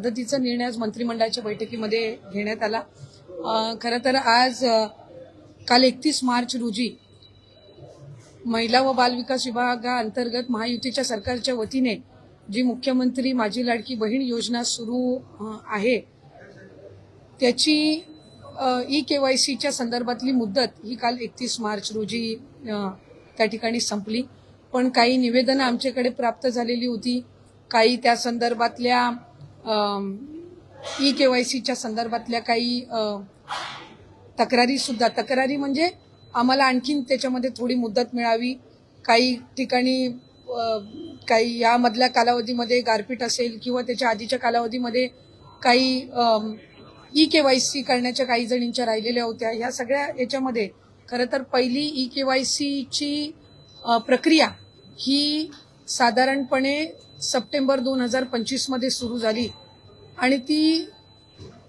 पद्धतीचा निर्णय आज मंत्रिमंडळाच्या बैठकीमध्ये घेण्यात आला। खरं तर आज काल 31 मार्च रोजी महिला व बाल विकास विभागाअंतर्गत महायुतीच्या सरकारच्या वतीने जी मुख्यमंत्री माझी लाडकी बहीण योजना सुरू आहे त्याची ई-केवायसीच्या संदर्भातली मुदत ही काल 31 मार्च रोजी त्या ठिकाणी संपली। पण काही निवेदनं आमच्याकडे प्राप्त झालेली होती, काही त्या संदर्भातल्या ई-केवायसीच्या संदर्भातल्या काही तक्रारी म्हणजे आम्हाला आणखीन त्याच्यामध्ये थोडी मुदत मिळावी, काही ठिकाणी काही यामधल्या कालावधीमध्ये गारपीट असेल किंवा त्याच्या आधीच्या कालावधीमध्ये काही ई-केवायसी करण्याच्या काही जणींच्या राहिलेल्या होत्या। ह्या सगळ्या याच्यामध्ये खरं तर पहिली ई-केवायसीची प्रक्रिया ही साधारणपणे सप्टेंबर 2025 मध्ये सुरू झाली आणि ती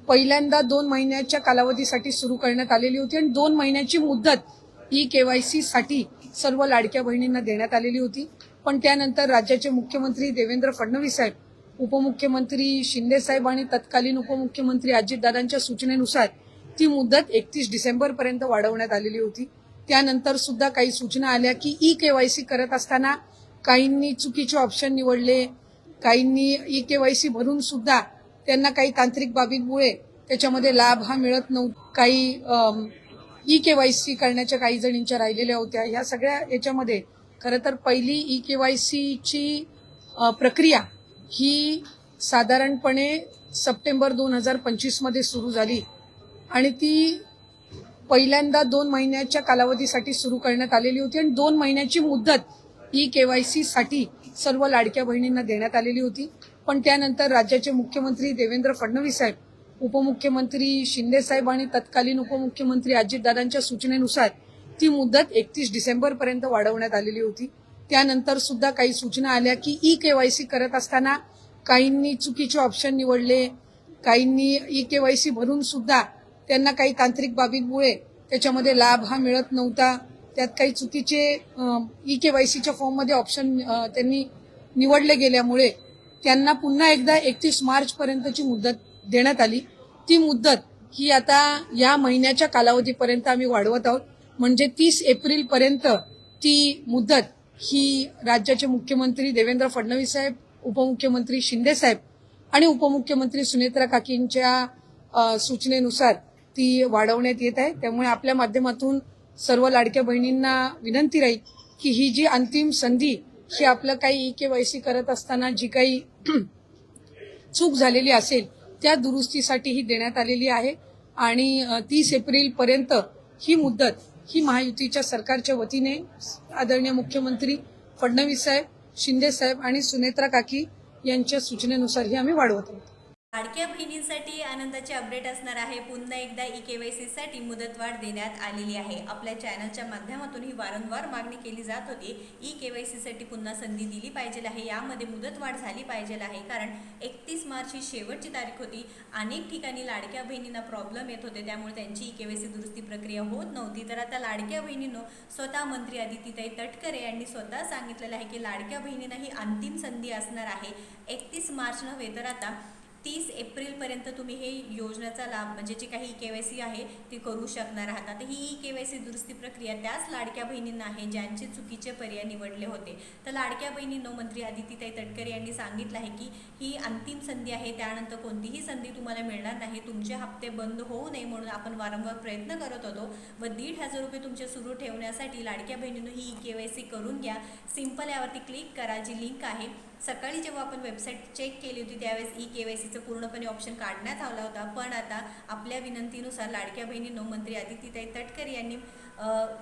पहिल्यांदा 2 महिन्याच्या कालावधीसाठी सुरू करण्यात आलेली होती आणि 2 महिन्याची मुदत ई-केवायसी साठी सर्व लाडक्या बहिणींना देण्यात आलेली होती। पण त्यानंतर राज्याचे मुख्यमंत्री देवेंद्र फडणवीस साहेब, उपमुख्यमंत्री शिंदे साहेब आणि तत्कालीन उपमुख्यमंत्री अजितदादांच्या सूचनेनुसार ती मुदत 31 डिसेंबर पर्यंत वाढवण्यात आलेली होती। त्यानंतर सुद्धा काही सूचना आल्या की ई-केवायसी करत असताना काहींनी चुकीचे ऑप्शन निवडले, काहींनी ई-केवायसी भरून सुद्धा त्यांना काही तांत्रिक बाबींमुळे त्याच्यामध्ये लाभ हा मिळत नव्हता, काही ई-केवायसी करण्याच्या काही जणींच्या राहिलेल्या होत्या। ह्या सगळ्या याच्यामध्ये खरं तर पहिली ई-केवायसीची प्रक्रिया ही साधारणपणे सप्टेंबर 2025 मध्ये सुरू झाली आणि ती पहिल्यांदा 2 महिन्याच्या कालावधीसाठी सुरू करण्यात आलेली होती आणि 2 महिन्याची मुदत ई-केवायसी साठी सर्व लाडक्या बहिणींना देण्यात आलेली होती। पण त्यानंतर राज्याचे मुख्यमंत्री देवेंद्र फडणवीस साहेब, उपमुख्यमंत्री शिंदे साहेब आणि तत्कालीन उपमुख्यमंत्री अजितदादांच्या सूचनेनुसार ती मुदत 31 डिसेंबर पर्यंत वाढवण्यात आलेली होती। त्यानंतर सुद्धा काही सूचना आल्या की ई-केवायसी करत असताना काहींनी चुकीचे ऑप्शन निवडले, काहींनी ई-केवायसी भरून सुद्धा त्यांना काही तांत्रिक बाबींमुळे त्याच्यामध्ये लाभ हा मिळत नव्हता, त्यात काही चुकीचे ई-केवायसीच्या फॉर्ममध्ये ऑप्शन त्यांनी निवडले गेल्यामुळे त्यांना पुन्हा एकदा 31 मार्च पर्यंतची मुदत देण्यात आली। ती मुदत ही आता या महिन्याच्या कालावधीपर्यंत आम्ही वाढवत आहोत, म्हणजे 30 एप्रिल पर्यंत ती मुदत ही राज्याचे मुख्यमंत्री देवेंद्र फडणवीस साहेब, उपमुख्यमंत्री शिंदे साहेब आणि उपमुख्यमंत्री सुनेत्रा काकींच्या सूचनेनुसार ती वाढवण्यात येत आहे। त्यामुळे आपल्या माध्यमातून सर्व लाडक्या बहिणींना विनंती राहील की ही जी अंतिम संधी ही आपलं काही ई-केवायसी करत असताना जी काही चूक झालेली असेल त्या दुरुस्तीसाठी ही देण्यात आलेली आहे आणि 30 एप्रिल पर्यंत ही मुदत ही महायुतीच्या सरकारच्या वतीने आदरणीय मुख्यमंत्री फडणवीस साहेब, शिंदे साहेब आणि सुनेत्रा काकी यांच्या सूचनेनुसार ही आम्ही वाढवत आहोत। लाडक्या बहिणींसाठी आनंदाचे अपडेट असणार आहे। पुन्हा एकदा ई-केवायसी साठी मुदतवाढ देण्यात आलेली आहे। आपल्या चॅनलच्या माध्यमातून ही वारंवार मागणी केली जात होती, ई-केवायसी साठी पुन्हा संधी दिली पाहिजे आहे, यामध्ये मुदतवाढ झाली पाहिजे आहे, कारण 31 मार्च ही शेवटची तारीख होती। अनेक ठिकाणी लाडक्या बहिणींना प्रॉब्लेम येत होते, त्यामुळे त्यांची ई-केवायसी दुरुस्ती प्रक्रिया होत नव्हती। तर आता लाडक्या बहिणींनो, स्वतः मंत्री आदितीताई तटकरे यांनी स्वतः सांगितलेलं आहे की लाडक्या बहिणींना ही अंतिम संधी असणार आहे। 31 मार्च नव्हे तर आता 30 एप्रिल पर्यंत तुम्ही हे योजनेचा लाभ म्हणजे जी काही ई-केवायसी आहे ती करू शकणार आहात। आता ही ई-केवायसी दुरुस्ती प्रक्रिया त्याच लाडक्या बहिणींना आहे ज्यांचे चुकीचे पर्याय निवडले होते। तर लाडक्या बहिणींनो, मंत्री आदितीताई तटकरे यांनी सांगितलं आहे की ही अंतिम संधी आहे, त्यानंतर कोणतीही संधी तुम्हाला मिळणार नाही। तुमचे हप्ते बंद होऊ नये म्हणून आपण वारंवार प्रयत्न करत होतो व 1,500 रुपये तुमचे सुरू ठेवण्यासाठी लाडक्या बहिणींनो ही ई-केवायसी करून घ्या। सिंपल यावरती क्लिक करा, जी लिंक आहे। सकाळी जेव्हा आपण वेबसाईट चेक केली होती त्यावेळेस ई-केवायसीचं पूर्णपणे ऑप्शन काढण्यात आला होता, पण आता आपल्या विनंतीनुसार लाडक्या बहिणींनो, मंत्री आदितीताई तटकरे यांनी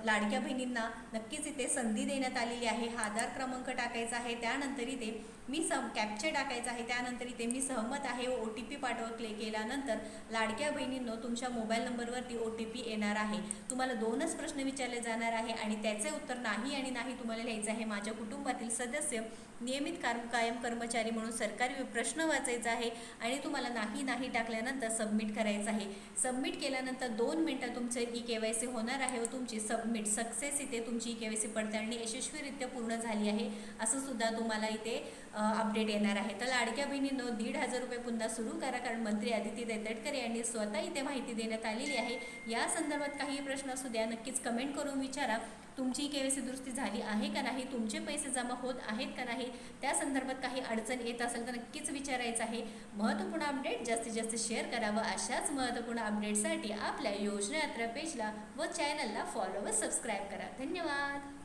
लाडक्या बहिणींना नक्कीच इथे संधी देण्यात आलेली आहे। हा आधार क्रमांक टाकायचा आहे, त्यानंतर इथे मी कॅप्चा टाकायचा आहे, त्यानंतर इथे मी सहमत आहे व OTP पाठवा क्लिक केल्यानंतर लाडक्या बहिणींनो तुमच्या मोबाईल नंबरवरती OTP येणार आहे। तुम्हाला 2च प्रश्न विचारले जाणार आहे आणि त्याचे उत्तर नाही आणि नाही तुम्हाला लिहायचं आहे। माझ्या कुटुंबातील सदस्य, नियमित कायम कर्मचारी म्हणून सरकारी प्रश्न वाचायचा आहे आणि तुम्हाला नाही टाकल्यानंतर सबमिट करायचं आहे। सबमिट केल्यानंतर 2 मिनिटात तुमचे ई-केवायसी होणार आहे व तुमची सबमिट सक्सेस इथे तुमची ई-केवायसी पडताळणी यशस्वीरित्या पूर्ण झाली आहे असं सुद्धा तुम्हाला इथे अपडेट येणार आहे. तर लाडक्या बहिणींनो 1,500 रुपये पुन्हा सुरू करा, कारण मंत्री आदिती तटकरे यांनी स्वतः इथे माहिती देण्यात आलेली आहे. या संदर्भात काही प्रश्न असू द्या, नक्कीच कमेंट करून विचारा. तुमची KYC दुरुस्ती झाली आहे का नाही, तुमचे पैसे जमा होत आहेत का नाही, त्या संदर्भात काही अडचण येत असेल तर नक्कीच विचारायचं आहे. महत्त्वपूर्ण अपडेट जास्तीत जास्त शेअर करावं. अशाच महत्त्वपूर्ण अपडेटसाठी आपल्या योजना यात्रा पेजला व चॅनलला फॉलो व सबस्क्राईब करा. धन्यवाद.